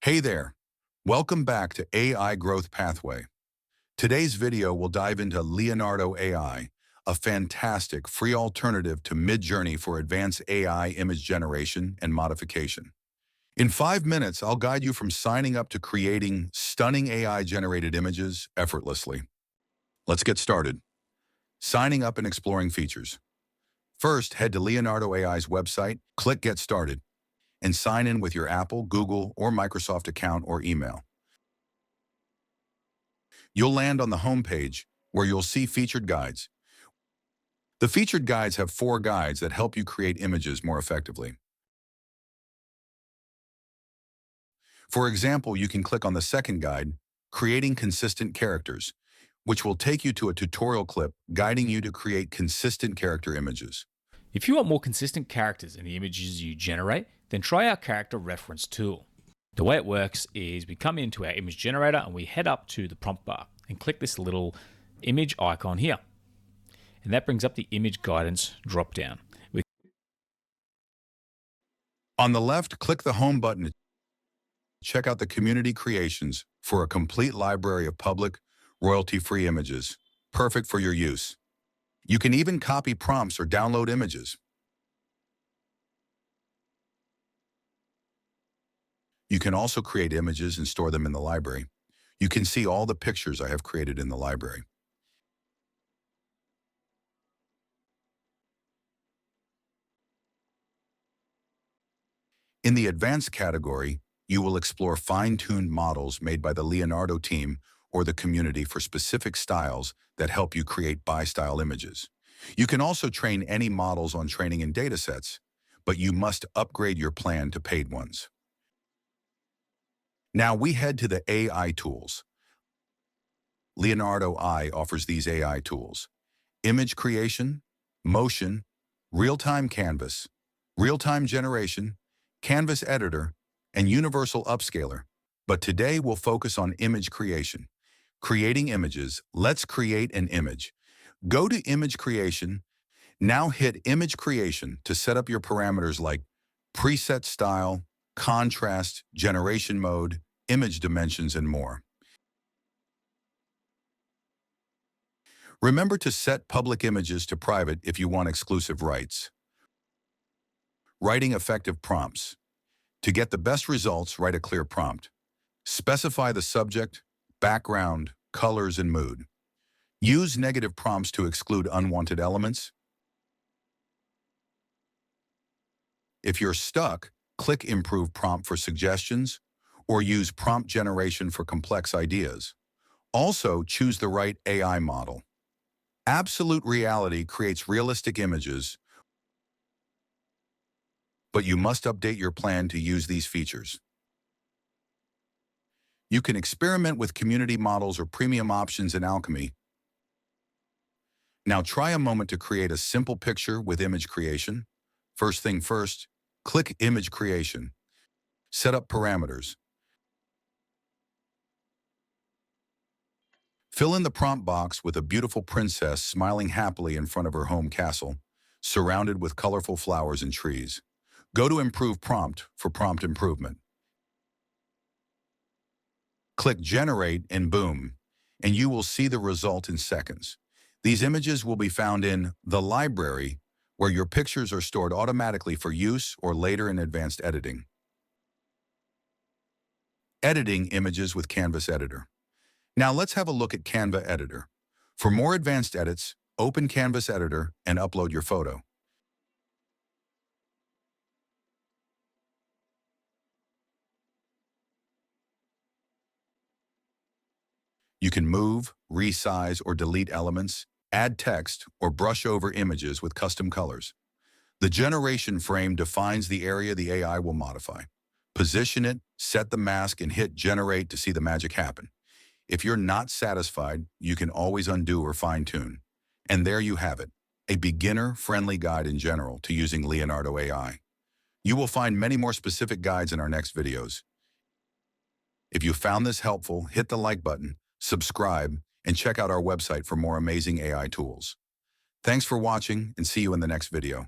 Hey there, welcome back to AI Growth Pathway. Today's video will dive into Leonardo AI, a fantastic free alternative to Midjourney for advanced AI image generation and modification. In 5 minutes, I'll guide you from signing up to creating stunning AI-generated images effortlessly. Let's get started. Signing up and exploring features. First, head to Leonardo AI's website, click Get Started, and sign in with your Apple, Google, or Microsoft account or email. You'll land on the home page where you'll see featured guides. The featured guides have 4 guides that help you create images more effectively. For example, you can click on the second guide, Creating Consistent Characters, which will take you to a tutorial clip guiding you to create consistent character images. If you want more consistent characters in the images you generate, then try our character reference tool. The way it works is we come into our image generator and we head up to the prompt bar and click this little image icon here. And that brings up the image guidance drop down. On the left, click the Home button to check out the community creations for a complete library of public, royalty-free images, perfect for your use. You can even copy prompts or download images. You can also create images and store them in the library. You can see all the pictures I have created in the library. In the advanced category, you will explore fine-tuned models made by the Leonardo team or the community for specific styles that help you create by-style images. You can also train any models on training and datasets, but you must upgrade your plan to paid ones. Now we head to the AI tools. Leonardo AI offers these AI tools: image creation, motion, real-time canvas, real-time generation, canvas editor, and universal upscaler. But today we'll focus on image creation. Creating images. Let's create an image. Go to image creation. Now hit image creation to set up your parameters like preset style, contrast, generation mode, image dimensions, and more. Remember to set public images to private if you want exclusive rights. Writing effective prompts. To get the best results, write a clear prompt. Specify the subject, background, colors, and mood. Use negative prompts to exclude unwanted elements. If you're stuck, click Improve Prompt for suggestions, or use prompt generation for complex ideas. Also, choose the right AI model. Absolute Reality creates realistic images, but you must update your plan to use these features. You can experiment with community models or premium options in Alchemy. Now try a moment to create a simple picture with image creation. First thing first, click Image Creation. Set up parameters. Fill in the prompt box with a beautiful princess smiling happily in front of her home castle, surrounded with colorful flowers and trees. Go to Improve Prompt for prompt improvement. Click Generate and boom, and you will see the result in seconds. These images will be found in the library, where your pictures are stored automatically for use or later in advanced editing. Editing images with Canvas Editor. Now let's have a look at Canva Editor. For more advanced edits, open Canvas Editor and upload your photo. You can move, resize, or delete elements, add text, or brush over images with custom colors. The generation frame defines the area the AI will modify. Position it, set the mask, and hit Generate to see the magic happen. If you're not satisfied, you can always undo or fine-tune. And there you have it, a beginner-friendly guide in general to using Leonardo AI. You will find many more specific guides in our next videos. If you found this helpful, hit the like button, subscribe, and check out our website for more amazing AI tools. Thanks for watching, and see you in the next video.